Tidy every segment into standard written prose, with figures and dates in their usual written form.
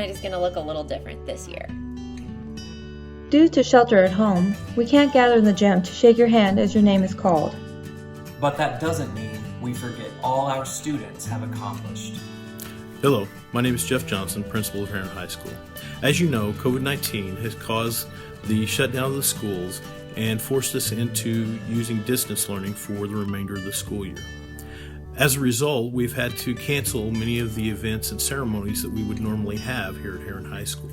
night is going to look a little different this year. Due to shelter at home, we can't gather in the gym to shake your hand as your name is called. But that doesn't mean we forget all our students have accomplished. Hello, my name is Jeff Johnson, principal of HAYDEN High School. As you know, COVID-19 has caused the shutdown of the schools and forced us into using distance learning for the remainder of the school year. As a result, we've had to cancel many of the events and ceremonies that we would normally have here at HAYDEN High School.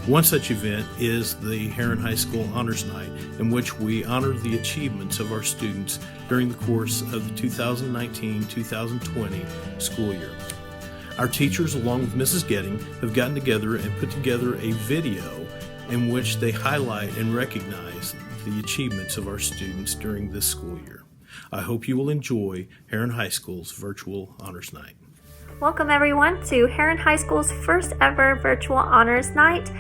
One such event is the HAYDEN High School Honors Night, in which we honor the achievements of our students during the course of the 2019-2020 school year. Our teachers, along with Mrs. Getting, have gotten together and put together a video in which they highlight and recognize the achievements of our students during this school year. I hope you will enjoy HAYDEN High School's virtual Honors Night. Welcome everyone to HAYDEN High School's first ever virtual Honors Night.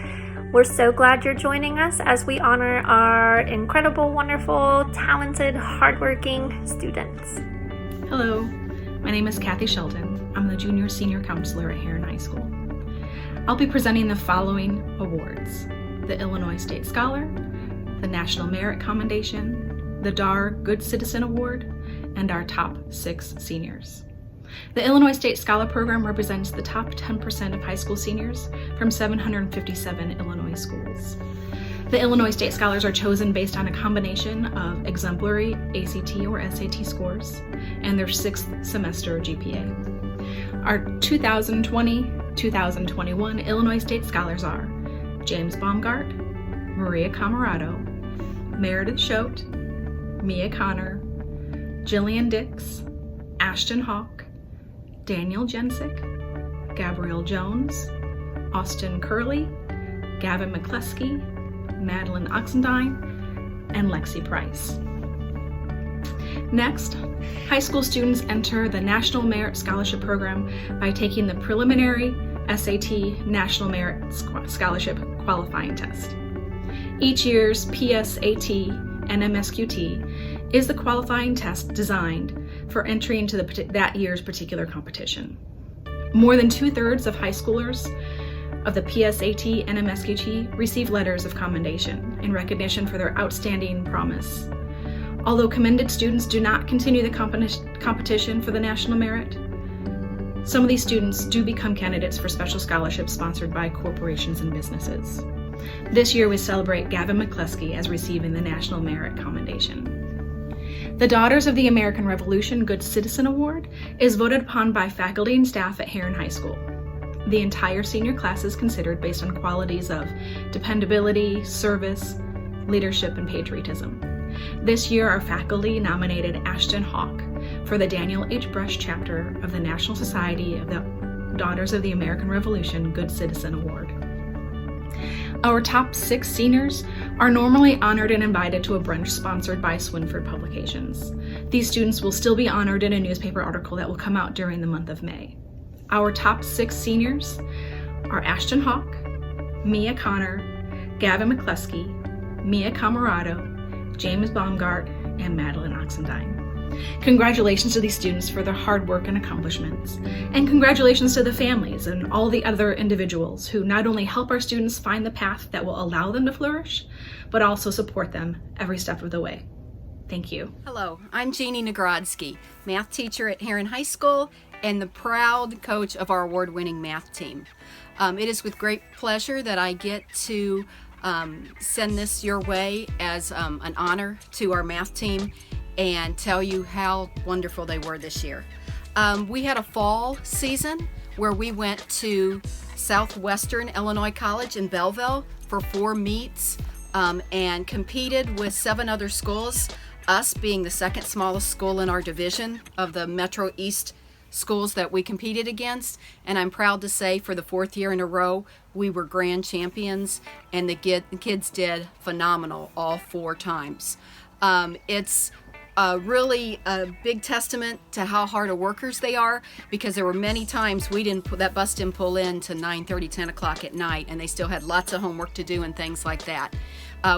We're so glad you're joining us as we honor our incredible, wonderful, talented, hardworking students. Hello, my name is CATHY Shelton. I'm the Junior Senior Counselor at HAYDEN High School. I'll be presenting the following awards: the Illinois State Scholar, the National Merit Commendation, the DAR Good Citizen Award, and our top 6 seniors. The Illinois State Scholar Program represents the top 10% of high school seniors from 757 Illinois schools. The Illinois State Scholars are chosen based on a combination of exemplary ACT or SAT scores and their 6th semester GPA. Our 2020-2021 Illinois State Scholars are James Baumgart, Maria Camarato, Meredith Choate, Mia Connor, Jillian Dix, Ashton Hawk, Daniel Jensik, Gabrielle Jones, Austin Curley, Gavin McCluskie, Madeline Oxendine, and Lexi Price. Next, high school students enter the National Merit Scholarship Program by taking the preliminary SAT National Merit Scholarship Qualifying Test. Each year's PSAT and MSQT is the qualifying test designed for entry into that year's particular competition. More than 2/3 of high schoolers of the PSAT and MSQT receive letters of commendation in recognition for their outstanding promise. Although commended students do not continue the competition for the national merit, some of these students do become candidates for special scholarships sponsored by corporations and businesses. This year we celebrate Gavin McCluskie as receiving the National Merit Commendation. The Daughters of the American Revolution Good Citizen Award is voted upon by faculty and staff at HAYDEN High School. The entire senior class is considered based on qualities of dependability, service, leadership, and patriotism. This year, our faculty nominated Ashton Hawk for the Daniel H. Brush chapter of the National Society of the Daughters of the American Revolution Good Citizen Award. Our top 6 seniors are normally honored and invited to a brunch sponsored by Swinford Publications. These students will still be honored in a newspaper article that will come out during the month of May. Our top 6 seniors are Ashton Hawk, Mia Connor, Gavin McCluskie, Mia Camarato, James Baumgart, and Madeline Oxendine. Congratulations to these students for their hard work and accomplishments, and congratulations to the families and all the other individuals who not only help our students find the path that will allow them to flourish, but also support them every step of the way. Thank you. Hello, I'm JEANIE NAGRODSKI, math teacher at HAYDEN High School and the proud coach of our award-winning math team. It is with great pleasure that I get to send this your way as an honor to our math team and tell you how wonderful they were this year. We had a fall season where we went to Southwestern Illinois College in Belleville for 4 meets and competed with 7 other schools, us being the 2nd smallest school in our division of the Metro East schools that we competed against. And I'm proud to say for the 4th year in a row, we were grand champions, and the kids did phenomenal all 4 times. It's really a big testament to how hard of workers they are, because there were many times that bus didn't pull in to 9:30, 10 o'clock at night, and they still had lots of homework to do and things like that.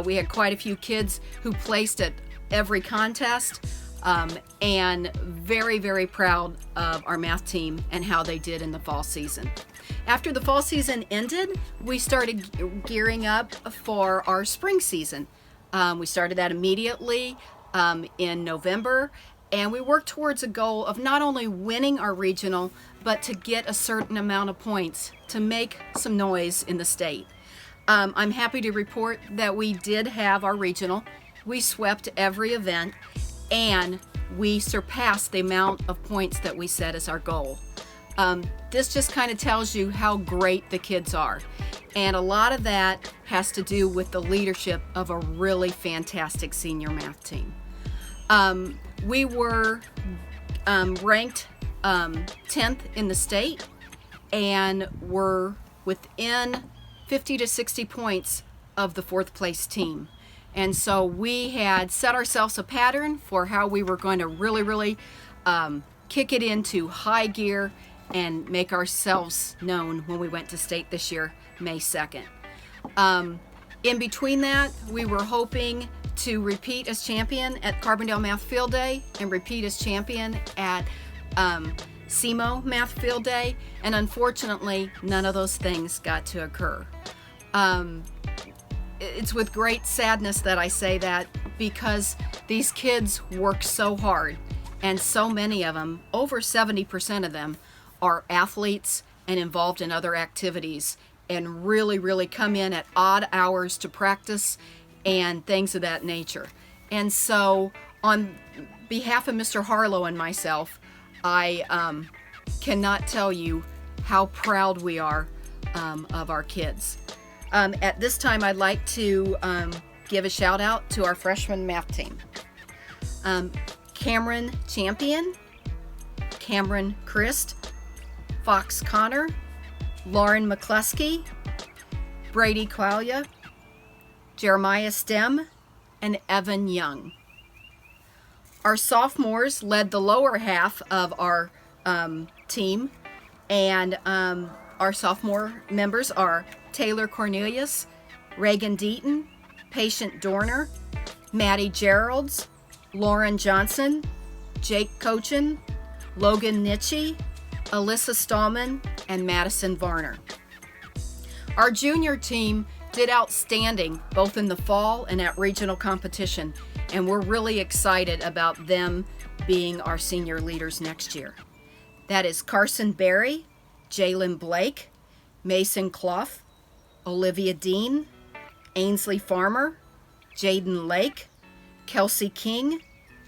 We had quite a few kids who placed at every contest. and very, very proud of our math team and how they did in the fall season. After the fall season ended, we started gearing up for our spring season. We started that immediately in November, and we worked towards a goal of not only winning our regional, but to get a certain amount of points to make some noise in the state. I'm happy to report that we did have our regional. We swept every event, and we surpassed the amount of points that we set as our goal. This just kind of tells you how great the kids are. And a lot of that has to do with the leadership of a really fantastic senior math team. We were ranked 10th in the state and were within 50 to 60 points of the 4th place team. And so we had set ourselves a pattern for how we were going to really kick it into high gear and make ourselves known when we went to state this year, May 2nd. In between that, we were hoping to repeat as champion at Carbondale Math Field Day and repeat as champion at SEMO Math Field Day, and unfortunately, none of those things got to occur. It's with great sadness that I say that, because these kids work so hard, and so many of them, over 70% of them, are athletes and involved in other activities and really come in at odd hours to practice and things of that nature. And so on behalf of Mr. Harlow and myself, I cannot tell you how proud we are of our kids. At this time, I'd like to give a shout out to our freshman math team. Cameron Champion, Cameron Christ, Fox Connor, Lauren McCluskey, Brady Qualia, Jeremiah Stem, and Evan Young. Our sophomores led the lower half of our team, and our sophomore members are Taylor Cornelius, Reagan Deaton, Patient Dorner, Maddie Geralds, Lauren Johnson, Jake Cochin, Logan Nitchie, Alyssa Stallman, and Madison Varner. Our junior team did outstanding both in the fall and at regional competition, and we're really excited about them being our senior leaders next year. That is Carson Berry, Jalen Blake, Mason Clough, Olivia Dean, Ainsley Farmer, Jaden Lake, Kelsey King,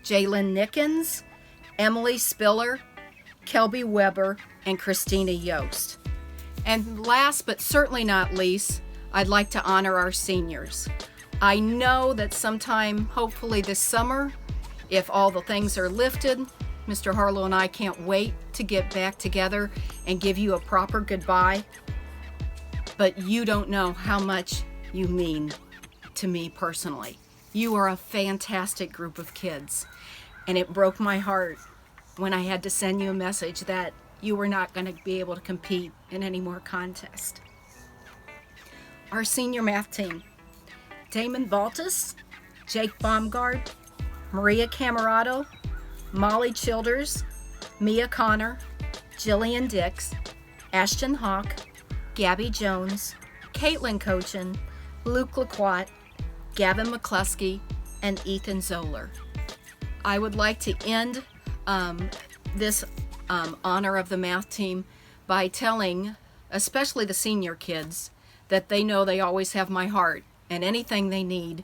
Jalen Nickens, Emily Spiller, Kelby Weber, and Christina Yost. And last but certainly not least, I'd like to honor our seniors. I know that sometime, hopefully this summer, if all the things are lifted, Mr. Harlow and I can't wait to get back together and give you a proper goodbye. But you don't know how much you mean to me personally. You are a fantastic group of kids, and it broke my heart when I had to send you a message that you were not going to be able to compete in any more contests. Our senior math team: Damon Baltus, Jake Baumgard, Maria Camarato, Molly Childers, Mia Connor, Jillian Dix, Ashton Hawk, Gabby Jones, Caitlin Cochin, Luke Laquat, Gavin McCluskey, and Ethan Zoller. I would like to end this honor of the math team by telling, especially the senior kids, that they know they always have my heart, and anything they need,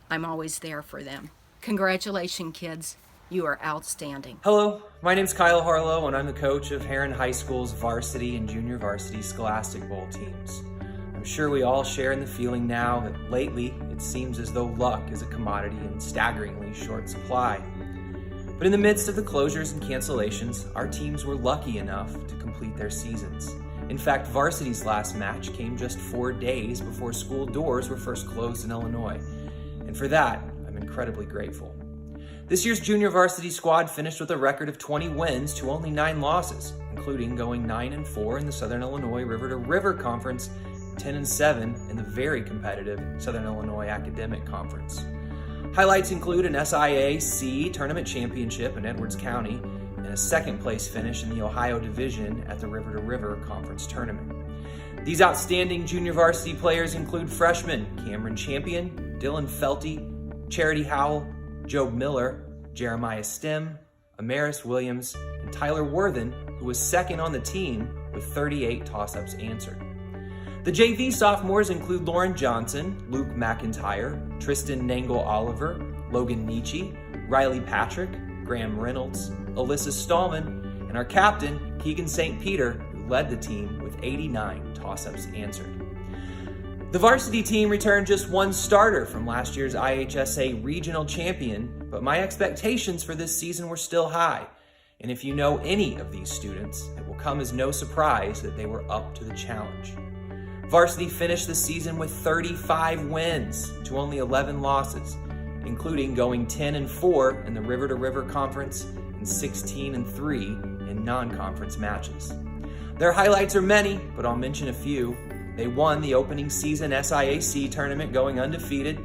I'm always there for them. Congratulations, kids. You are outstanding. Hello, my name's Kyle Harlow, and I'm the coach of Heron High School's varsity and junior varsity Scholastic Bowl teams. I'm sure we all share in the feeling now that lately it seems as though luck is a commodity in staggeringly short supply. But in the midst of the closures and cancellations, our teams were lucky enough to complete their seasons. In fact, varsity's last match came just 4 days before school doors were first closed in Illinois, and for that, I'm incredibly grateful. This year's junior varsity squad finished with a record of 20 wins to only 9 losses, including going 9-4 in the Southern Illinois River to River Conference, 10-7 in the very competitive Southern Illinois Academic Conference. Highlights include an SIAC tournament championship in Edwards County and a second place finish in the Ohio Division at the River to River Conference Tournament. These outstanding junior varsity players include freshmen Cameron Champion, Dylan Felty, Charity Howell, Job Miller, Jeremiah Stem, Amaris Williams, and Tyler Worthen, who was second on the team with 38 toss-ups answered. The JV sophomores include Lauren Johnson, Luke McIntyre, Tristan Nangle-Oliver, Logan Nietzsche, Riley Patrick, Graham Reynolds, Alyssa Stallman, and our captain, Keegan St. Peter, who led the team with 89 toss-ups answered. The varsity team returned just one starter from last year's IHSA regional champion, but my expectations for this season were still high. And if you know any of these students, it will come as no surprise that they were up to the challenge. Varsity finished the season with 35 wins to only 11 losses, including going 10-4 in the River to River Conference and 16-3 in non-conference matches. Their highlights are many, but I'll mention a few. They won the opening season SIAC tournament going undefeated.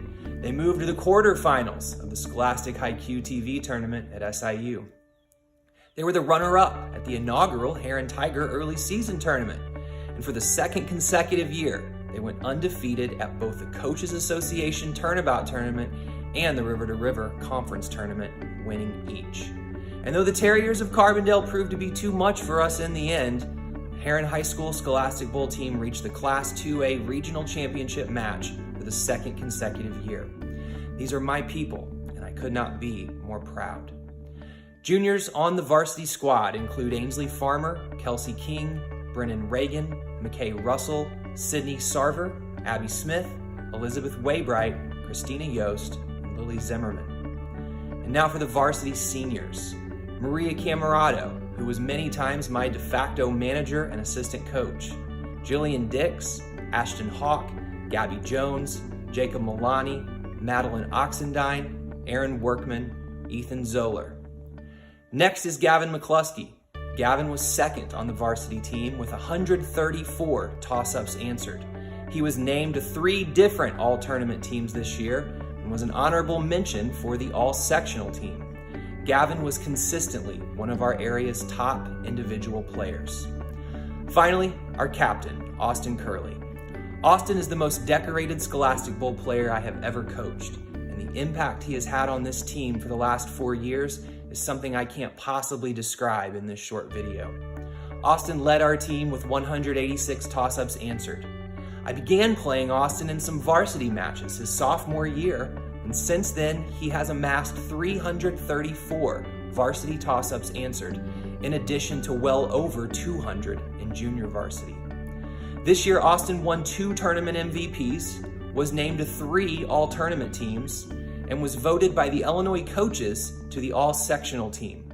They moved to the quarterfinals of the Scholastic Haiku TV tournament at SIU. They were the runner-up at the inaugural Heron Tiger early season tournament. And for the second consecutive year, they went undefeated at both the Coaches Association Turnabout Tournament and the River to River Conference Tournament, winning each. And though the Terriers of Carbondale proved to be too much for us in the end, Heron High School Scholastic Bowl team reached the Class 2A Regional Championship match for the second consecutive year. These are my people, and I could not be more proud. Juniors on the varsity squad include Ainsley Farmer, Kelsey King, Brennan Reagan, McKay Russell, Sydney Sarver, Abby Smith, Elizabeth Waybright, Christina Yost, and Lily Zimmerman. And now for the varsity seniors. Maria Camarato, who was many times my de facto manager and assistant coach. Jillian Dix, Ashton Hawk, Gabby Jones, Jacob Milani, Madeline Oxendine, Aaron Workman, Ethan Zoller. Next is Gavin McCluskey. Gavin was second on the varsity team with 134 toss-ups answered. He was named to 3 different all-tournament teams this year and was an honorable mention for the all-sectional team. Gavin was consistently one of our area's top individual players. Finally, our captain, Austin Curley. Austin is the most decorated Scholastic Bowl player I have ever coached, and the impact he has had on this team for the last 4 years is something I can't possibly describe in this short video. Austin led our team with 186 toss-ups answered. I began playing Austin in some varsity matches his sophomore year, and since then he has amassed 334 varsity toss-ups answered, in addition to well over 200 in junior varsity. This year Austin won 2 tournament MVPs, was named to 3 all-tournament teams, and was voted by the Illinois coaches to the all-sectional team.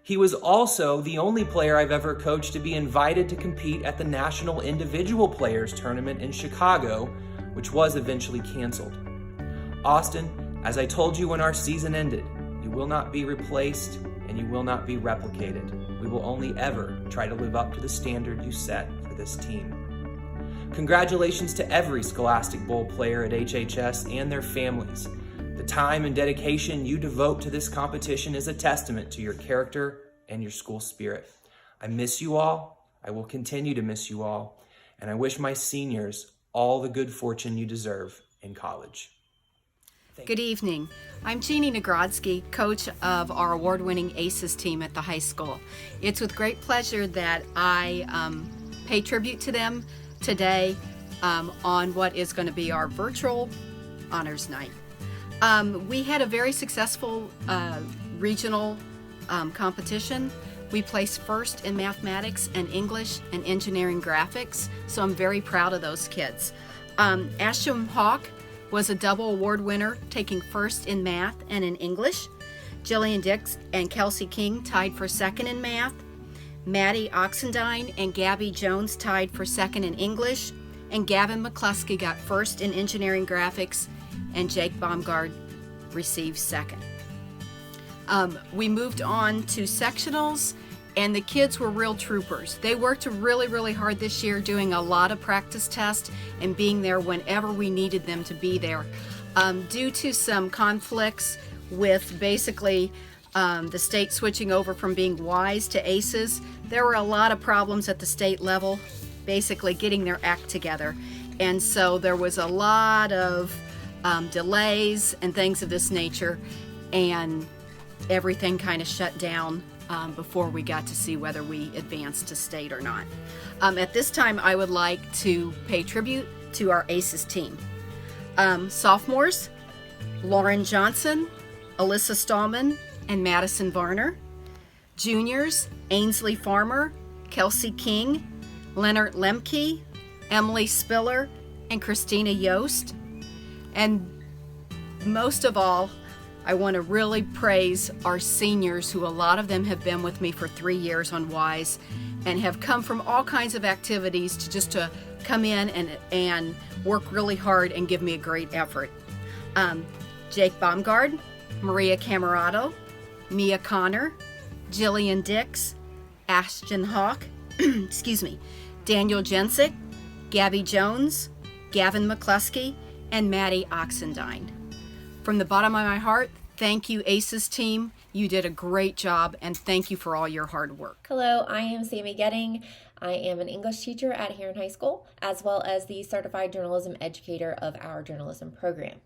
He was also the only player I've ever coached to be invited to compete at the National Individual Players Tournament in Chicago, which was eventually canceled. Austin, as I told you when our season ended, you will not be replaced and you will not be replicated. We will only ever try to live up to the standard you set for this team. Congratulations to every Scholastic Bowl player at HHS and their families. The time and dedication you devote to this competition is a testament to your character and your school spirit. I miss you all. I will continue to miss you all. And I wish my seniors all the good fortune you deserve in college. Good evening. I'm Jeannie NAGRODSKI, coach of our award-winning ACES team at the high school. It's with great pleasure that I pay tribute to them today on what is going to be our virtual honors night. We had a very successful regional competition. We placed first in mathematics and English and engineering graphics, so I'm very proud of those kids. Ashton Hawk was a double award winner, taking first in math and in English. Jillian Dix and Kelsey King tied for second in math. Maddie Oxendine and Gabby Jones tied for second in English. And Gavin McCluskey got first in engineering graphics, and Jake Baumgard received second. We moved on to sectionals, and the kids were real troopers. They worked really, really hard this year, doing a lot of practice tests and being there whenever we needed them to be there. Due to some conflicts with basically the state switching over from being Ys to ACEs, there were a lot of problems at the state level, basically getting their act together. And so there was a lot of delays and things of this nature, and everything kind of shut down before we got to see whether we advanced to state or not. At this time, I would like to pay tribute to our ACEs team. Sophomores, Lauren Johnson, Alyssa Stallman, and Madison Varner. Juniors, Ainsley Farmer, Kelsey King, Leonard Lemke, Emily Spiller, and Christina Yost. And most of all, I want to really praise our seniors, who a lot of them have been with me for 3 years on WISE and have come from all kinds of activities to come in and work really hard and give me a great effort. Jake Baumgard, Maria Camarato, Mia Connor, Jillian Dix, Ashton Hawk, excuse me, Daniel JENSIK, Gabby Jones, Gavin McCLUSKIE, and Maddie Oxendine. From the bottom of my heart, thank you, ACEs team. You did a great job, and thank you for all your hard work. Hello, I am Sammy Getting. I am an English teacher at Heron High School, as well as the Certified Journalism Educator of our journalism program.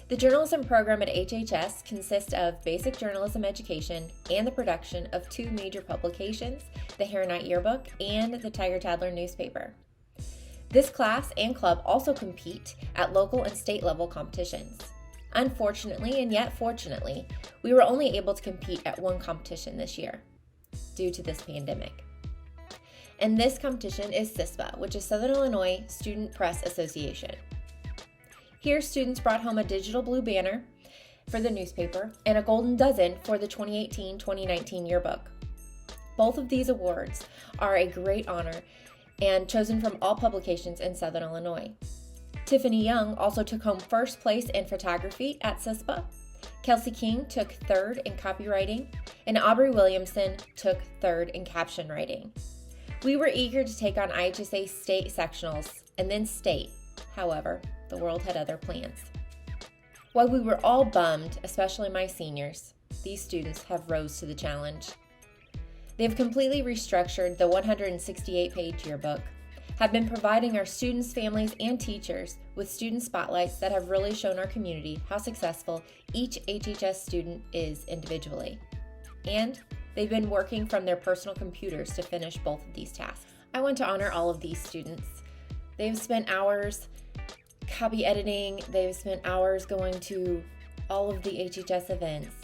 The journalism program at HHS consists of basic journalism education and the production of 2 major publications, the Heronite Yearbook and the Tiger-Tattler newspaper. This class and club also compete at local and state level competitions. Unfortunately, and yet fortunately, we were only able to compete at 1 competition this year due to this pandemic. And this competition is SISPA, which is Southern Illinois Student Press Association. Here, students brought home a digital blue banner for the newspaper and a golden dozen for the 2018-2019 yearbook. Both of these awards are a great honor and chosen from all publications in Southern Illinois. Tiffany Young also took home first place in photography at SISPA. Kelsey King took 3rd in copywriting, and Aubrey Williamson took 3rd in caption writing. We were eager to take on IHSA state sectionals and then state. However, the world had other plans. While we were all bummed, especially my seniors, these students have rose to the challenge. They have completely restructured the 168-page yearbook, have been providing our students, families, and teachers with student spotlights that have really shown our community how successful each HHS student is individually. And they've been working from their personal computers to finish both of these tasks. I want to honor all of these students. They've spent hours copy editing, they've spent hours going to all of the HHS events.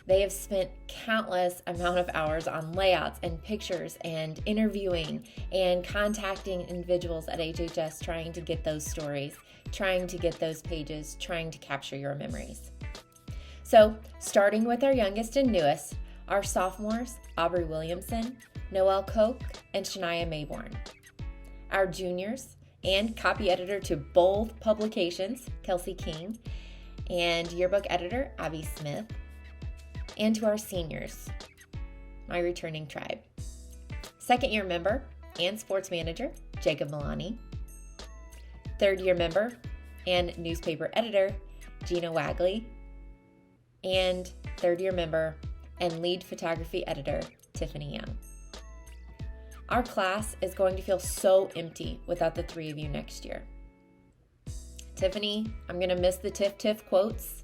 They have spent countless amount of hours on layouts and pictures and interviewing and contacting individuals at HHS, trying to get those stories, trying to get those pages, trying to capture your memories. So, starting with our youngest and newest, our sophomores, Aubrey Williamson, Noelle Koch, and Shania Mayborn. Our juniors, and copy editor to both publications, Kelsey King, and yearbook editor, Abby Smith. And to our seniors, my returning tribe. 2nd year member and sports manager, Jacob Milani. 3rd year member and newspaper editor, Gina Wagley. And 3rd year member and lead photography editor, Tiffany Young. Our class is going to feel so empty without the 3 of you next year. Tiffany, I'm going to miss the Tiff quotes,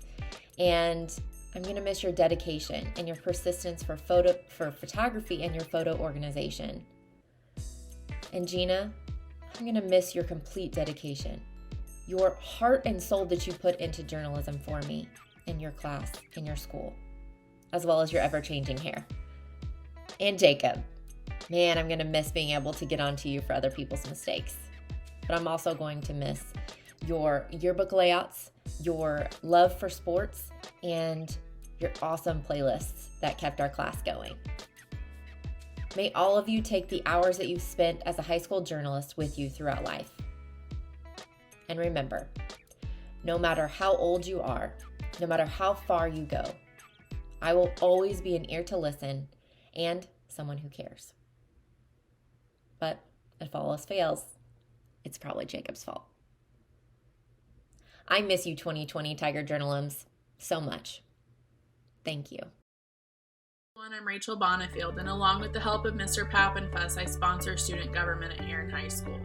and I'm going to miss your dedication and your persistence for photography and your photo organization. And Gina, I'm going to miss your complete dedication, your heart and soul that you put into journalism for me in your class, in your school, as well as your ever-changing hair. And Jacob, man, I'm going to miss being able to get onto you for other people's mistakes. But I'm also going to miss your yearbook layouts, your love for sports, and your awesome playlists that kept our class going. May all of you take the hours that you've spent as a high school journalist with you throughout life. And remember, no matter how old you are, no matter how far you go, I will always be an ear to listen and someone who cares. But if all else fails, it's probably Jacob's fault. I miss you, 2020 Tiger Journalisms, so much. Thank you. I'm Rachel Bonifield, and along with the help of Mr. Pappenfuss, I sponsor student government at Heron High School.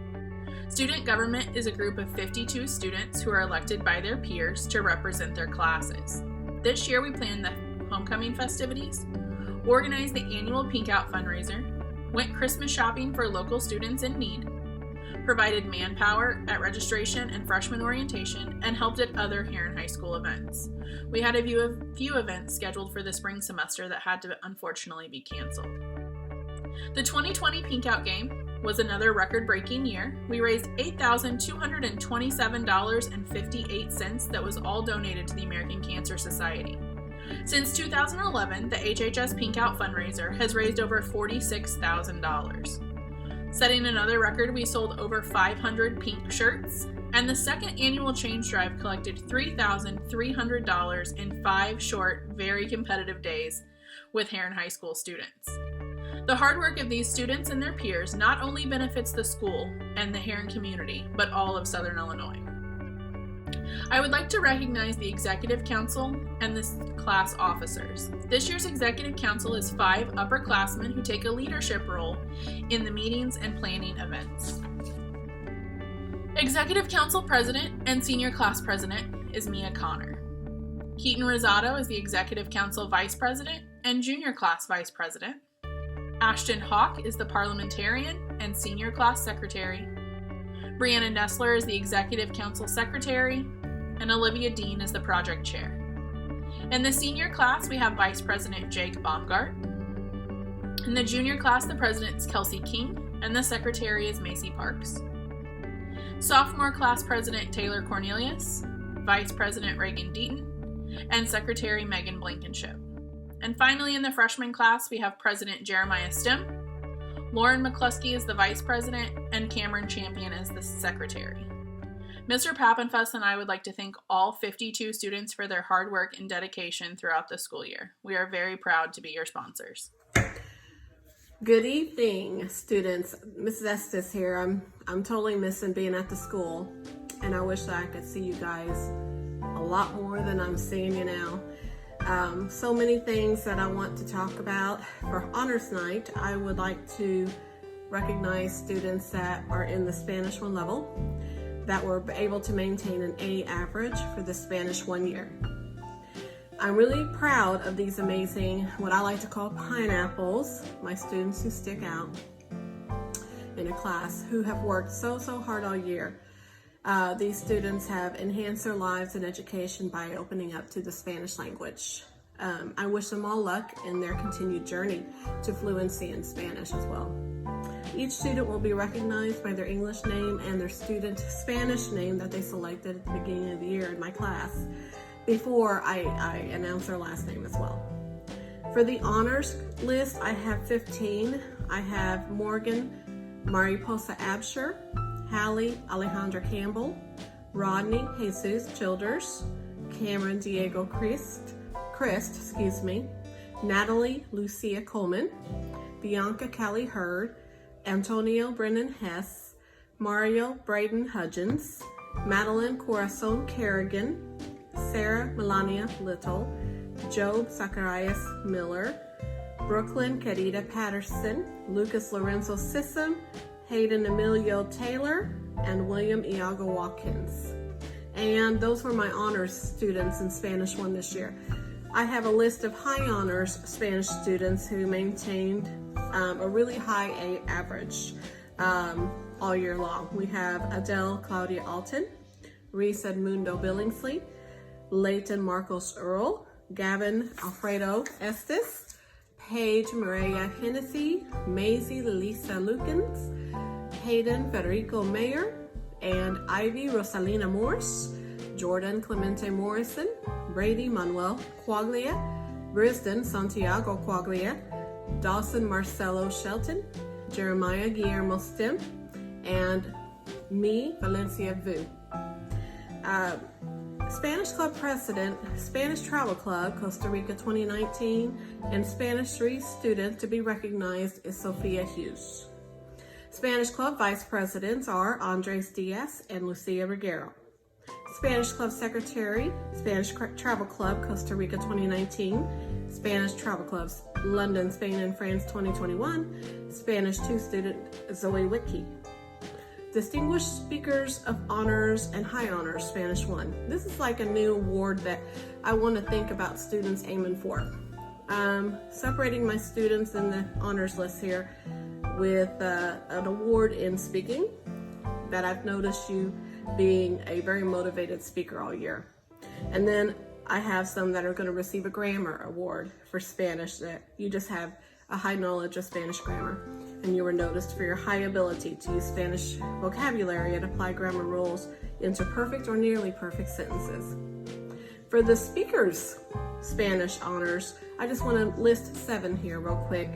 Student government is a group of 52 students who are elected by their peers to represent their classes. This year we planned the homecoming festivities, organized the annual Pink Out fundraiser, went Christmas shopping for local students in need, provided manpower at registration and freshman orientation, and helped at other Heron High School events. We had a few events scheduled for the spring semester that had to unfortunately be canceled. The 2020 Pink Out game was another record-breaking year. We raised $8,227.58 that was all donated to the American Cancer Society. Since 2011, the HHS Pink Out fundraiser has raised over $46,000. Setting another record, we sold over 500 pink shirts, and the second annual change drive collected $3,300 in 5 short, very competitive days with Heron High School students. The hard work of these students and their peers not only benefits the school and the Heron community, but all of Southern Illinois. I would like to recognize the Executive Council and the class officers. This year's Executive Council is 5 upperclassmen who take a leadership role in the meetings and planning events. Executive Council President and Senior Class President is Mia Connor. Keaton Rosado is the Executive Council Vice President and Junior Class Vice President. Ashton Hawk is the Parliamentarian and Senior Class Secretary. Brianna Nessler is the Executive Council Secretary, and Olivia Dean is the Project Chair. In the senior class, we have Vice President Jake Baumgart. In the junior class, the President is Kelsey King, and the Secretary is Macy Parks. Sophomore class President Taylor Cornelius, Vice President Reagan Deaton, and Secretary Megan Blankenship. And finally, in the freshman class, we have President Jeremiah Stem, Lauren McCluskey is the Vice President, and Cameron Champion is the Secretary. Mr. Pappenfuss and I would like to thank all 52 students for their hard work and dedication throughout the school year. We are very proud to be your sponsors. Good evening, students. Mrs. Estes here. I'm totally missing being at the school, and I wish that I could see you guys a lot more than I'm seeing you now. So many things that I want to talk about. For Honors Night, I would like to recognize students that are in the Spanish 1 level that were able to maintain an A average for the Spanish 1 year. I'm really proud of these amazing, what I like to call pineapples, my students who stick out in a class, who have worked so hard all year. These students have enhanced their lives and education by opening up to the Spanish language. I wish them all luck in their continued journey to fluency in Spanish as well. Each student will be recognized by their English name and their student Spanish name that they selected at the beginning of the year in my class before I announce their last name as well. For the honors list, I have 15. I have Morgan Mariposa Absher, Hallie Alejandra Campbell, Rodney Jesus Childers, Cameron Diego Christ, Natalie Lucia Coleman, Bianca Callie Hurd, Antonio Brennan Hess, Mario Braden Hudgens, Madeline Corazon Kerrigan, Sarah Melania Little, Job Zacharias Miller, Brooklyn Carita Patterson, Lucas Lorenzo Sissom, Hayden Emilio Taylor, and William Iago Watkins. And those were my honors students in Spanish 1 this year. I have a list of high honors Spanish students who maintained a really high A average all year long. We have Adele Claudia Alton, Reese Edmundo Billingsley, Leighton Marcos Earl, Gavin Alfredo Estes, Paige Maria Hennessy, Maisie Lisa Lukens, Hayden Federico Mayer, and Ivy Rosalina Morse, Jordan Clemente Morrison, Brady Manuel Quaglia, Brisden Santiago Quaglia, Dawson Marcelo Shelton, Jeremiah Guillermo Stem, and me, Valencia Vu. Spanish Club President, Spanish Travel Club, Costa Rica 2019, and Spanish 3 student to be recognized is Sophia Hughes. Spanish Club Vice Presidents are Andres Diaz and Lucia Reguero. Spanish Club Secretary, Spanish Travel Club, Costa Rica 2019, Spanish Travel Clubs, London, Spain, and France 2021, Spanish 2 student Zoe WITTKE. Distinguished Speakers of Honors and High Honors, Spanish 1. This is like a new award that I want to think about students aiming for. Separating my students in the honors list here with an award in speaking that I've noticed you being a very motivated speaker all year. And then I have some that are going to receive a grammar award for Spanish, that you just have a high knowledge of Spanish grammar and you were noticed for your high ability to use Spanish vocabulary and apply grammar rules into perfect or nearly perfect sentences. For the speakers Spanish honors, I just want to list 7 here real quick.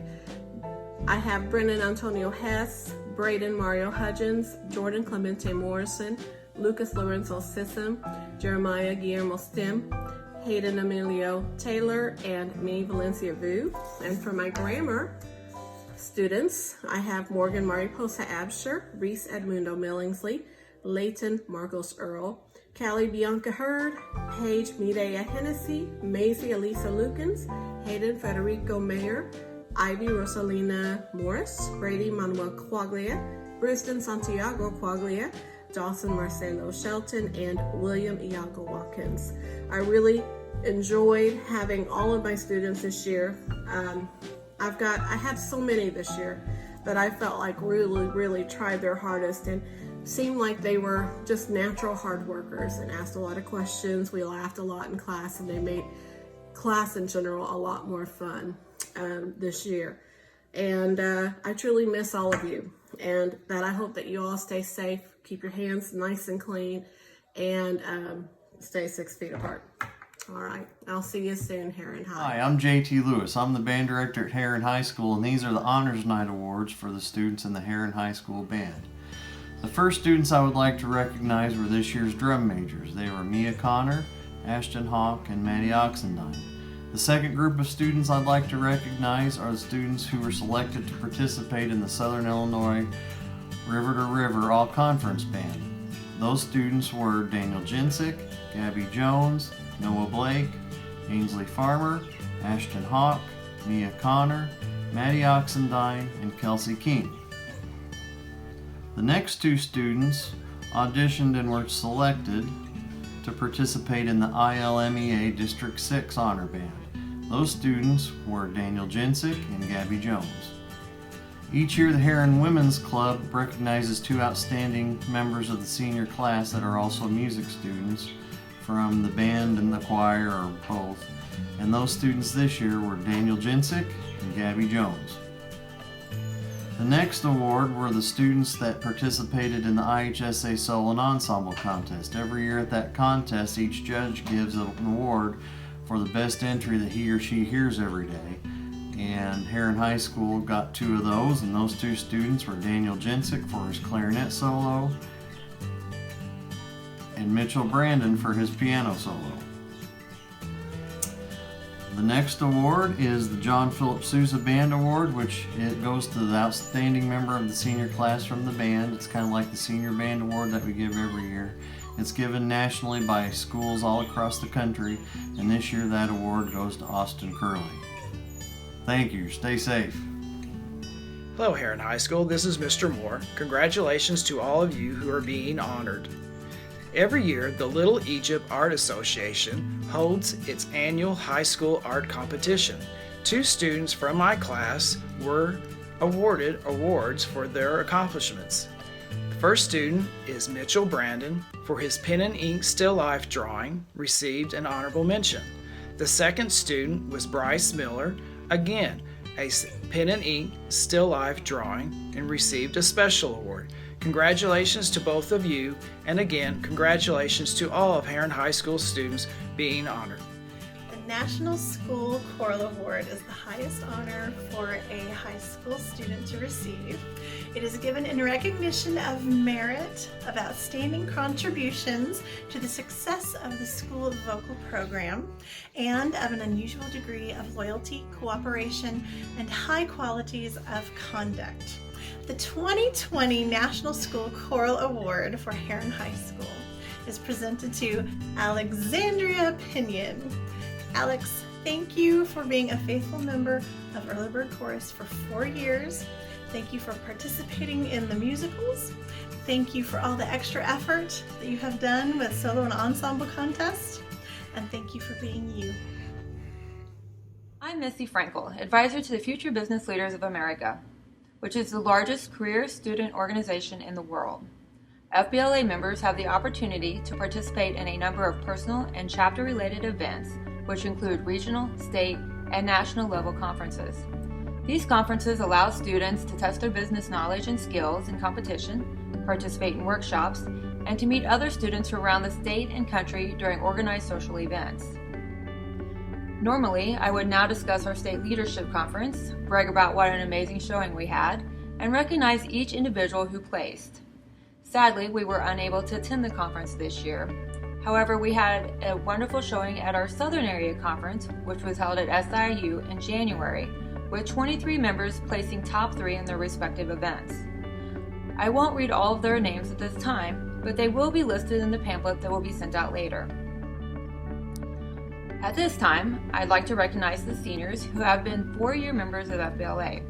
I have Brennan Antonio Hess, Braden Mario Hudgens, Jordan Clemente Morrison, Lucas Lorenzo Sissom, Jeremiah Guillermo Stim, Hayden Emilio Taylor, and me, Valencia Vu. And for my grammar students, I have Morgan Mariposa Absher, Reese Edmundo Millingsley, Leighton Marcos Earl, Callie Bianca Hurd, Paige Mireya Hennessy, Maisie Elisa Lukens, Hayden Federico Mayer, Ivy Rosalina Morris, Brady Manuel Quaglia, Briston Santiago Quaglia, Dawson Marcelo Shelton, and William Iago Watkins. I really enjoyed having all of my students this year. I had so many this year that I felt like really tried their hardest and seemed like they were just natural hard workers and asked a lot of questions. We laughed a lot in class and they made class in general a lot more fun this year. And I truly miss all of you, and that I hope that you all stay safe, keep your hands nice and clean, and stay 6 feet apart. All right, I'll see you soon, Heron High. Hi, I'm JT Lewis. I'm the band director at Heron High School, and these are the Honors Night Awards for the students in the Heron High School band. The first students I would like to recognize were this year's drum majors. They were Mia Connor, Ashton Hawk, and Maddie Oxendine. The second group of students I'd like to recognize are the students who were selected to participate in the Southern Illinois River to River All-Conference Band. Those students were Daniel JENSIK, Gabby Jones, Noah Blake, Ainsley Farmer, Ashton Hawk, Mia Connor, Maddie Oxendine, and Kelsey King. The next 2 students auditioned and were selected to participate in the I.L.M.E.A. District 6 Honor Band. Those students were Daniel JENSIK and Gabby Jones. Each year, the Heron Women's Club recognizes 2 outstanding members of the senior class that are also music students from the band and the choir, or both. And those students this year were Daniel JENSIK and Gabby Jones. The next award were the students that participated in the IHSA Solo and Ensemble contest. Every year at that contest, each judge gives an award for the best entry that he or she hears every day. And Heron High School got 2 of those, and those 2 students were Daniel JENSIK for his clarinet solo and Mitchell Brandon for his piano solo. The next award is the John Philip Sousa Band Award, which it goes to the outstanding member of the senior class from the band. It's kind of like the Senior Band Award that we give every year. It's given nationally by schools all across the country, and this year that award goes to Austin Curley. Thank you. Stay safe. Hello, Heron High School. This is Mr. Moore. Congratulations to all of you who are being honored. Every year, the Little Egypt Art Association holds its annual high school art competition. 2 students from my class were awarded awards for their accomplishments. The first student is Mitchell Brandon for his pen and ink still life drawing, received an honorable mention. The second student was Bryce Miller, again a pen and ink still life drawing, and received a special award. Congratulations to both of you, and again, congratulations to all of Heron High School students being honored. The National School Choral Award is the highest honor for a high school student to receive. It is given in recognition of merit, of outstanding contributions to the success of the school vocal program, and of an unusual degree of loyalty, cooperation, and high qualities of conduct. The 2020 National School Choral Award for Heron High School is presented to Alexandria Pinion. Alex, thank you for being a faithful member of Early Bird Chorus for 4 years. Thank you for participating in the musicals. Thank you for all the extra effort that you have done with solo and ensemble contests. And thank you for being you. I'm Missy Frankel, advisor to the Future Business Leaders of America, which is the largest career student organization in the world. FBLA members have the opportunity to participate in a number of personal and chapter-related events, which include regional, state, and national level conferences. These conferences allow students to test their business knowledge and skills in competition, participate in workshops, and to meet other students from around the state and country during organized social events. Normally, I would now discuss our state leadership conference, brag about what an amazing showing we had, and recognize each individual who placed. Sadly, we were unable to attend the conference this year. However, we had a wonderful showing at our Southern Area Conference, which was held at SIU in January, with 23 members placing top 3 in their respective events. I won't read all of their names at this time, but they will be listed in the pamphlet that will be sent out later. At this time, I'd like to recognize the seniors who have been 4-year members of FBLA.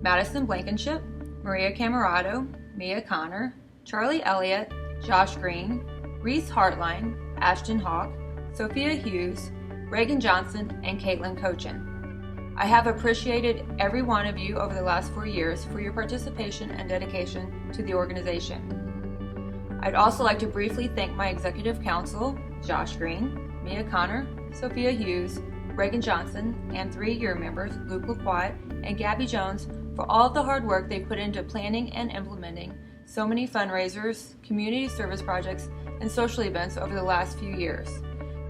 Madison Blankenship, Maria Camarato, Mia Connor, Charlie Elliott, Josh Green, Reese Hartline, Ashton Hawk, Sophia Hughes, Reagan Johnson, and Caitlin Cochin. I have appreciated every one of you over the last 4 years for your participation and dedication to the organization. I'd also like to briefly thank my executive council, Josh Green, Mia Connor, Sophia Hughes, Reagan Johnson, and 3-year members, Luke LaQuat and Gabby Jones, for all of the hard work they've put into planning and implementing so many fundraisers, community service projects, and social events over the last few years.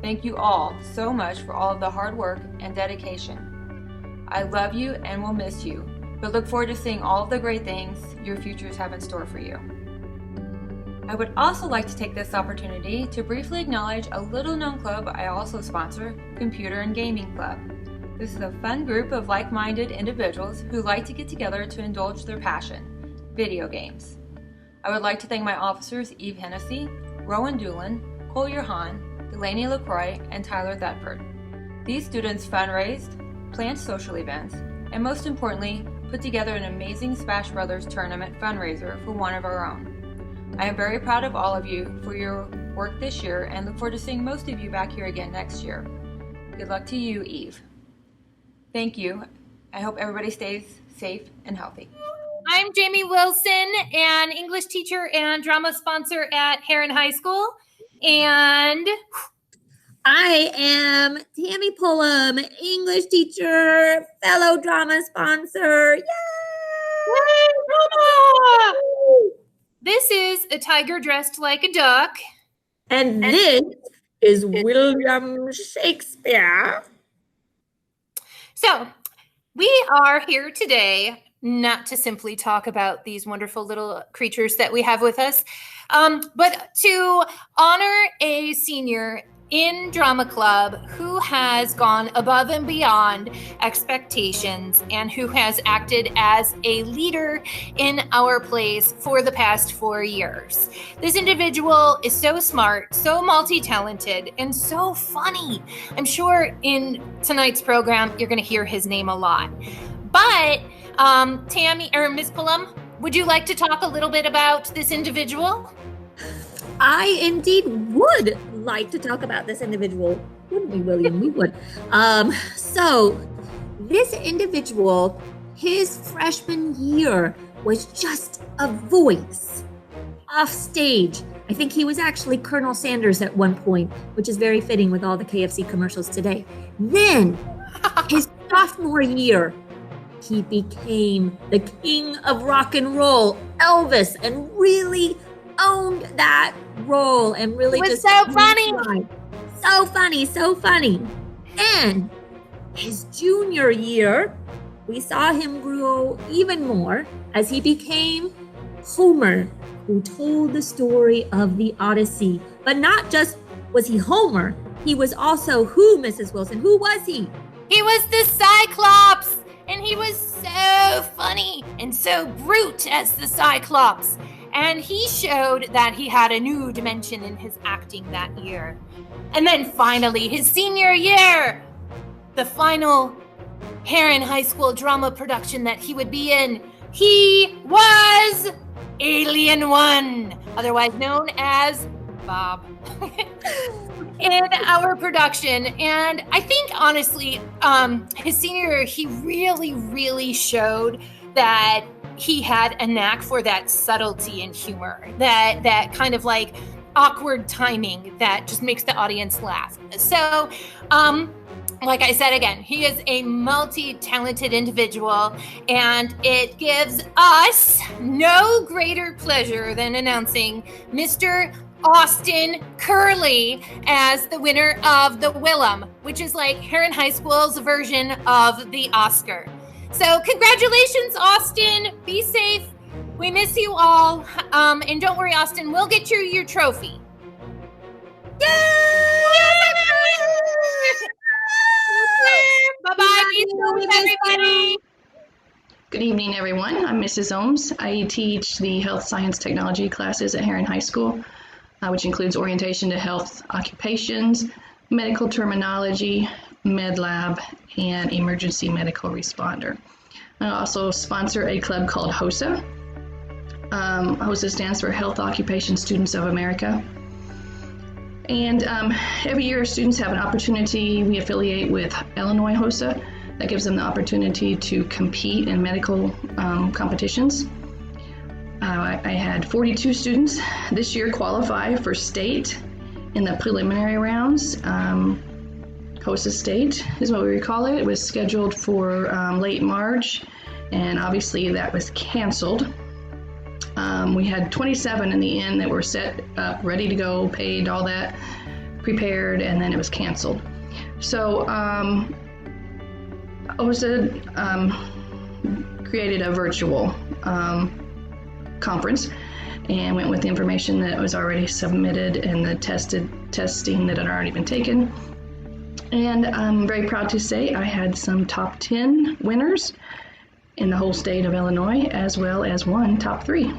Thank you all so much for all of the hard work and dedication. I love you and will miss you, but look forward to seeing all of the great things your futures have in store for you. I would also like to take this opportunity to briefly acknowledge a little-known club I also sponsor, Computer and Gaming Club. This is a fun group of like-minded individuals who like to get together to indulge their passion, video games. I would like to thank my officers Eve Hennessy, Rowan Doolin, Collier Hahn, Delaney LaCroix, and Tyler Thetford. These students fundraised, planned social events, and most importantly, put together an amazing Smash Brothers tournament fundraiser for one of our own. I am very proud of all of you for your work this year and look forward to seeing most of you back here again next year. Good luck to you, Eve. Thank you. I hope everybody stays safe and healthy. I'm Jamie Wilson, an English teacher and drama sponsor at Heron High School. And I am Tammy Pullum, English teacher, fellow drama sponsor. Yay! Drama! This is A Tiger Dressed Like a Duck. And this is William Shakespeare. So, we are here today not to simply talk about these wonderful little creatures that we have with us, but to honor a senior in drama club who has gone above and beyond expectations and who has acted as a leader in our plays for the past 4 years. This individual is so smart, so multi-talented, and so funny. I'm sure in tonight's program you're going to hear his name a lot. But Tammy or Ms. Pullum, would you like to talk a little bit about this individual? I indeed would like to talk about this individual. Wouldn't we, William? We would. So this individual, his freshman year was just a voice off stage. I think he was actually Colonel Sanders at one point, which is very fitting with all the KFC commercials today. Then his sophomore year, he became the king of rock and roll, Elvis, and really owned that role and really it was just so funny. So funny. And his junior year, we saw him grow even more as he became Homer, who told the story of the Odyssey. But not just was he Homer, he was also who, Mrs. Wilson? Who was he? He was the Cyclops, and he was so funny and so brute as the Cyclops. and he showed that he had a new dimension in his acting that year. And then finally, his senior year, the final Heron High School drama production that he would be in, he was Alien 1, otherwise known as Bob, in our production. And I think, honestly, his senior year, he really showed that he had a knack for that subtlety and humor, that kind of like awkward timing that just makes the audience laugh. So, like I said again, he is a multi-talented individual, and it gives us no greater pleasure than announcing Mr. Austin Curley as the winner of the WILM, which is like Heron High School's version of the Oscar. So congratulations, Austin. Be safe. We miss you all. And don't worry, Austin, we'll get you your trophy. Bye-bye. Be safe, everybody. Good evening, everyone. I'm Mrs. Ohms. I teach the health science technology classes at Heron High School, which includes orientation to health occupations, medical terminology, med lab, and emergency medical responder. I also sponsor a club called HOSA. HOSA stands for Health Occupation Students of America. And every year students have an opportunity. We affiliate with Illinois HOSA. That gives them the opportunity to compete in medical competitions. I had 42 students this year qualify for state in the preliminary rounds. HOSA State is what we call it. It was scheduled for late March, and obviously that was canceled. We had 27 in the end that were set up, ready to go, paid, all that, prepared, and then it was canceled. So HOSA created a virtual conference and went with the information that was already submitted and the testing that had already been taken. And I'm very proud to say I had some top 10 winners in the whole state of Illinois, as well as one top 3.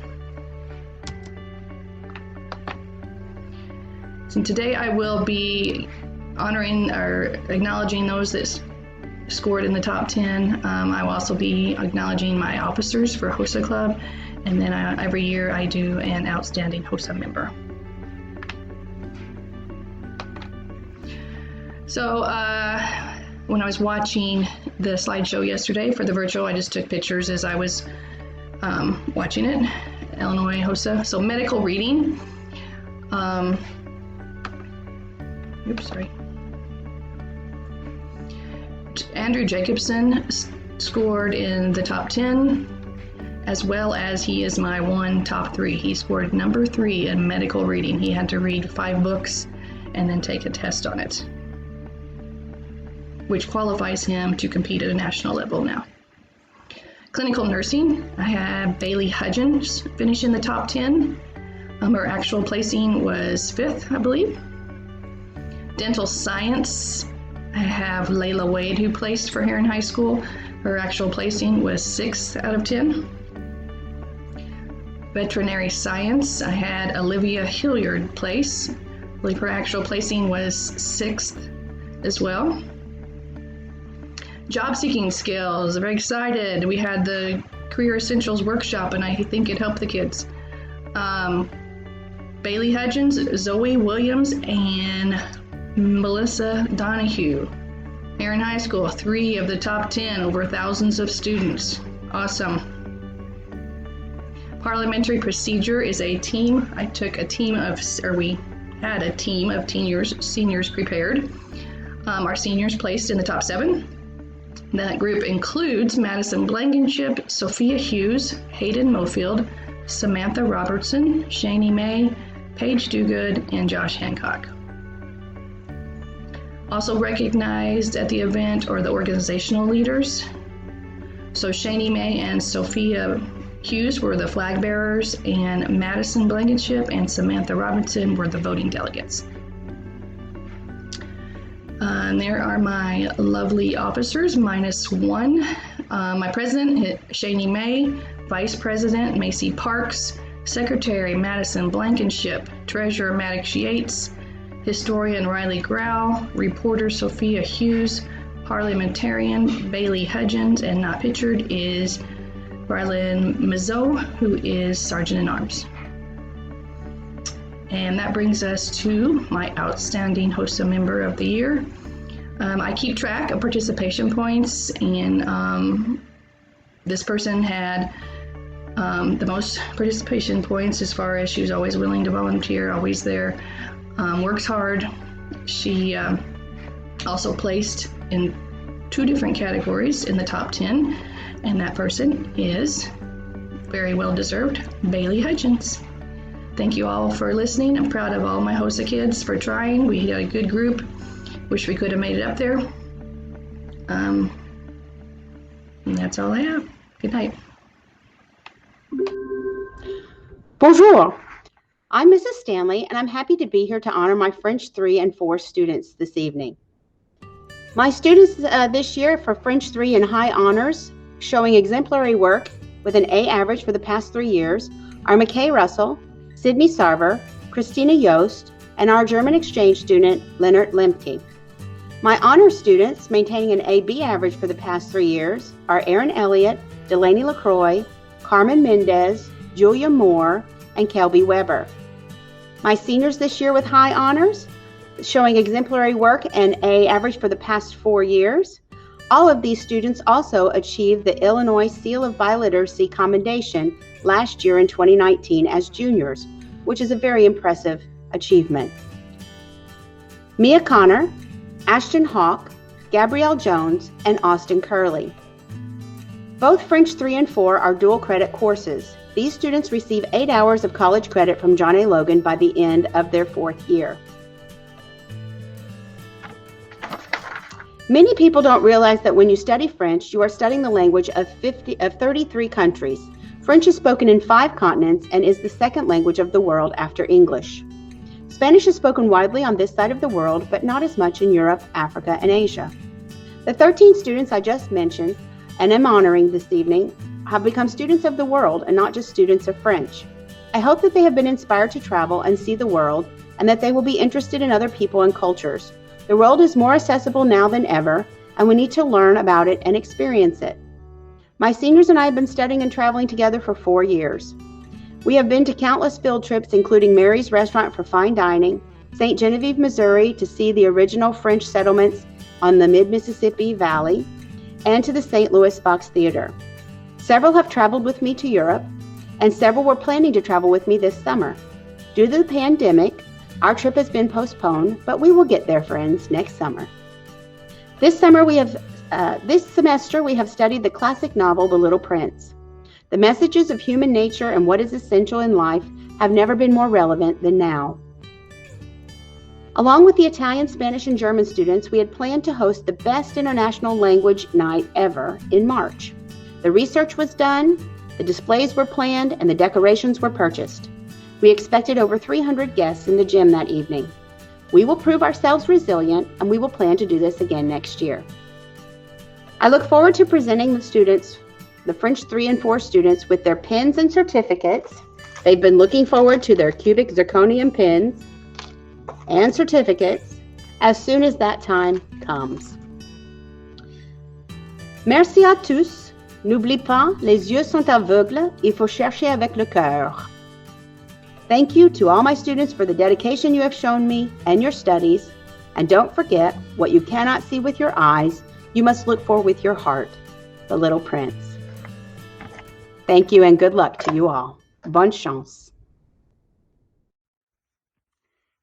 So today I will be honoring or acknowledging those that scored in the top 10. I will also be acknowledging my officers for HOSA Club, and then every year I do an outstanding HOSA member. So when I was watching the slideshow yesterday for the virtual, I just took pictures as I was watching it. Illinois HOSA. So medical reading. Andrew Jacobson scored in the top 10, as well as he is my one top 3. He scored number 3 in medical reading. He had to read 5 books and then take a test on it, which qualifies him to compete at a national level now. Clinical nursing, I have Bailey Hudgens finish in the top 10. Her actual placing was 5th, I believe. Dental science, I have Layla Wade, who placed for Heron High School. Her actual placing was 6th out of 10. Veterinary science, I had Olivia Hilliard place. I believe her actual placing was 6th as well. Job seeking skills, very excited. We had the Career Essentials workshop, and I think it helped the kids. Bailey Hudgens, Zoe Williams, and Melissa Donahue. Heron High School, 3 of the top 10 over thousands of students. Awesome. Parliamentary procedure is a team. I took a team of, or we had a team of seniors prepared. Our seniors placed in the top 7. That group includes Madison Blankenship, Sophia Hughes, Hayden Mofield, Samantha Robertson, Shani May, Paige Dugood, and Josh Hancock. Also recognized at the event are the organizational leaders. So Shani May and Sophia Hughes were the flag bearers, and Madison Blankenship and Samantha Robertson were the voting delegates. And there are my lovely officers, -1. My president, Shani May, Vice President, Macy Parks, Secretary Madison Blankenship, Treasurer Maddox Yates, Historian Riley Grau, Reporter Sophia Hughes, Parliamentarian Bailey Hudgens, and not pictured is Rylan Mizzo, who is Sergeant-in-Arms. And that brings us to my Outstanding HOSA Member of the Year. I keep track of participation points, and this person had the most participation points as far as she was always willing to volunteer, always there, works hard. She also placed in 2 different categories in the top 10, and that person is very well deserved, Bailey Hutchins. Thank you all for listening. I'm proud of all my HOSA kids for trying. We had a good group. Wish we could have made it up there. And that's all I have. Good night. Bonjour. I'm Mrs. Stanley, and I'm happy to be here to honor my French 3 and 4 students this evening. My students this year for French 3 and high honors, showing exemplary work with an A average for the past 3 years, are McKay Russell, Sydney Sarver, Christina Yost, and our German exchange student, Leonard Lemke. My honor students, maintaining an AB average for the past 3 years, are Erin Elliott, Delaney LaCroix, Carmen Mendez, Julia Moore, and Kelby Weber. My seniors this year with high honors, showing exemplary work and A average for the past 4 years. All of these students also achieved the Illinois Seal of Biliteracy Commendation last year in 2019 as juniors, which is a very impressive achievement. Mia Connor, Ashton Hawk, Gabrielle Jones, and Austin Curley. Both French 3 and 4 are dual credit courses. These students receive 8 hours of college credit from John A. Logan by the end of their 4th year. Many people don't realize that when you study French, you are studying the language of 33 countries. French is spoken in 5 continents and is the 2nd language of the world after English. Spanish is spoken widely on this side of the world, but not as much in Europe, Africa, and Asia. The 13 students I just mentioned and am honoring this evening have become students of the world and not just students of French. I hope that they have been inspired to travel and see the world, and that they will be interested in other people and cultures. The world is more accessible now than ever, and we need to learn about it and experience it. My seniors and I have been studying and traveling together for 4 years. We have been to countless field trips, including Mary's Restaurant for Fine Dining, St. Genevieve, Missouri, to see the original French settlements on the mid-Mississippi Valley, and to the St. Louis Fox Theater. Several have traveled with me to Europe, and several were planning to travel with me this summer. Due to the pandemic, our trip has been postponed, but we will get there, friends, next summer. This semester we have studied the classic novel, The Little Prince. The messages of human nature and what is essential in life have never been more relevant than now. Along with the Italian, Spanish, and German students, we had planned to host the best international language night ever in March. The research was done, the displays were planned, and the decorations were purchased. We expected over 300 guests in the gym that evening. We will prove ourselves resilient, and we will plan to do this again next year. I look forward to presenting the students, the French 3 and 4 students, with their pins and certificates. They've been looking forward to their cubic zirconium pins and certificates as soon as that time comes. Merci à tous. N'oublie pas, les yeux sont aveugles, il faut chercher avec le cœur. Thank you to all my students for the dedication you have shown me and your studies. And don't forget, what you cannot see with your eyes, you must look for with your heart. The Little Prince. Thank you and good luck to you all. Bonne chance.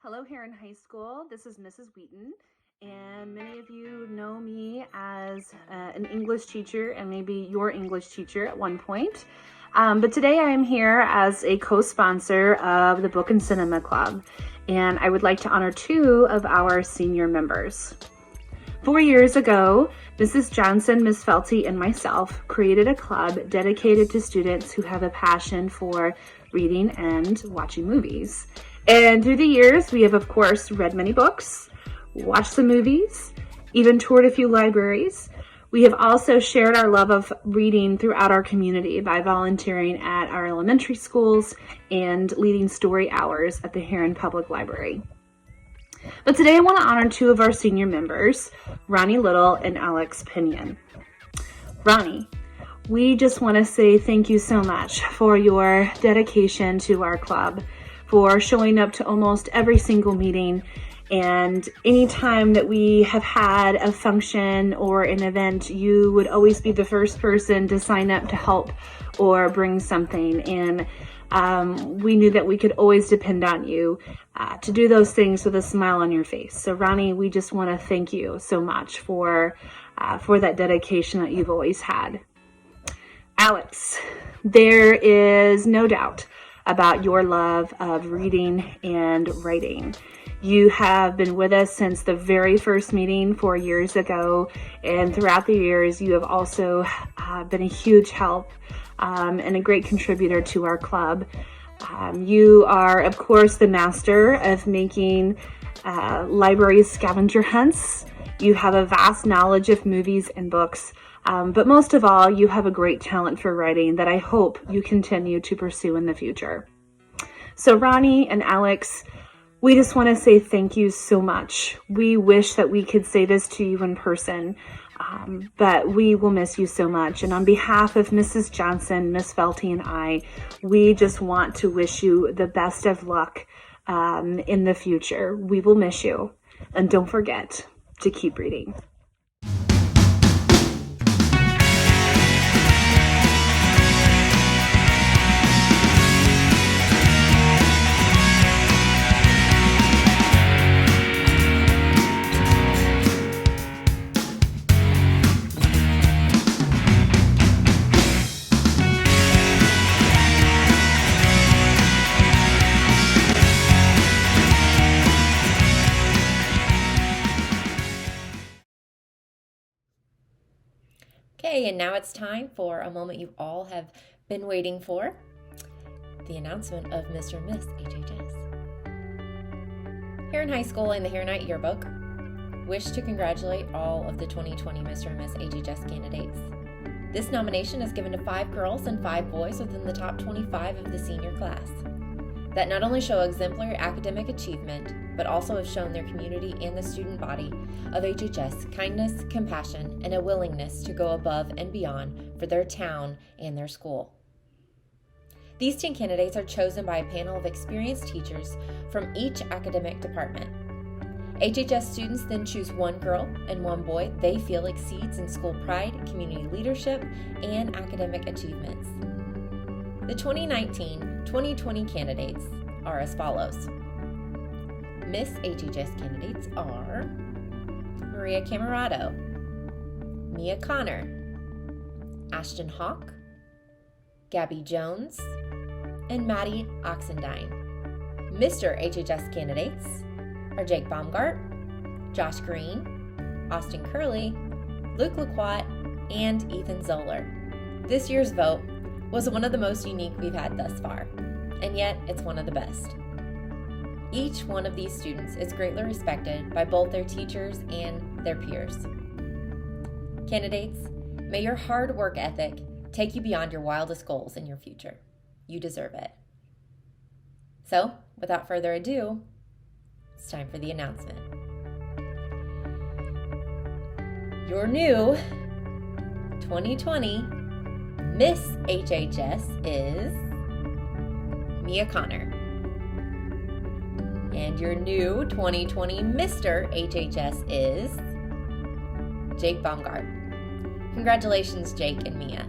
Hello, Heron High School. This is Mrs. Wheaton, and many of you know me as an English teacher and maybe your English teacher at one point. But today I am here as a co-sponsor of the Book and Cinema Club, and I would like to honor 2 of our senior members. 4 years ago, Mrs. Johnson, Ms. Felty, and myself created a club dedicated to students who have a passion for reading and watching movies. And through the years, we have, of course, read many books, watched some movies, even toured a few libraries. We have also shared our love of reading throughout our community by volunteering at our elementary schools and leading story hours at the Heron Public Library. But today I want to honor two of our senior members, Ronnie Little and Alex Pinion. Ronnie, we just want to say thank you so much for your dedication to our club, for showing up to almost every single meeting, and anytime that we have had a function or an event, you would always be the first person to sign up to help or bring something. And we knew that we could always depend on you to do those things with a smile on your face. So Ronnie, we just want to thank you so much for that dedication that you've always had. Alex, there is no doubt about your love of reading and writing. You have been with us since the very first meeting 4 years ago, and throughout the years you have also been a huge help and a great contributor to our club. You are, of course, the master of making library scavenger hunts. You have a vast knowledge of movies and books, but most of all, you have a great talent for writing that I hope you continue to pursue in the future. So Ronnie and Alex, we just want to say thank you so much. We wish that we could say this to you in person, but we will miss you so much. And on behalf of Mrs. Johnson, Miss Felty, and I, we just want to wish you the best of luck in the future. We will miss you. And don't forget to keep reading. Okay, and now it's time for a moment you all have been waiting for, the announcement of Mr. and Miss HHS. Heron High School and the Heronite Yearbook wish to congratulate all of the 2020 Mr. and Miss HHS candidates. This nomination is given to 5 girls and 5 boys within the top 25 of the senior class that not only show exemplary academic achievement, but also have shown their community and the student body of HHS kindness, compassion, and a willingness to go above and beyond for their town and their school. These 10 candidates are chosen by a panel of experienced teachers from each academic department. HHS students then choose 1 girl and 1 boy they feel exceeds in school pride, community leadership, and academic achievements. The 2019-2020 candidates are as follows. Miss HHS candidates are Maria Camarato, Mia Connor, Ashton Hawk, Gabby Jones, and Maddie Oxendine. Mr. HHS candidates are Jake Baumgart, Josh Green, Austin Curley, Luke LaQuat, and Ethan Zoller. This year's vote was one of the most unique we've had thus far, and yet it's one of the best. Each one of these students is greatly respected by both their teachers and their peers. Candidates, may your hard work ethic take you beyond your wildest goals in your future. You deserve it. So, without further ado, it's time for the announcement. Your new 2020 Miss HHS is Mia Connor. And your new 2020 Mr. HHS is Jake Baumgart. Congratulations, Jake and Mia.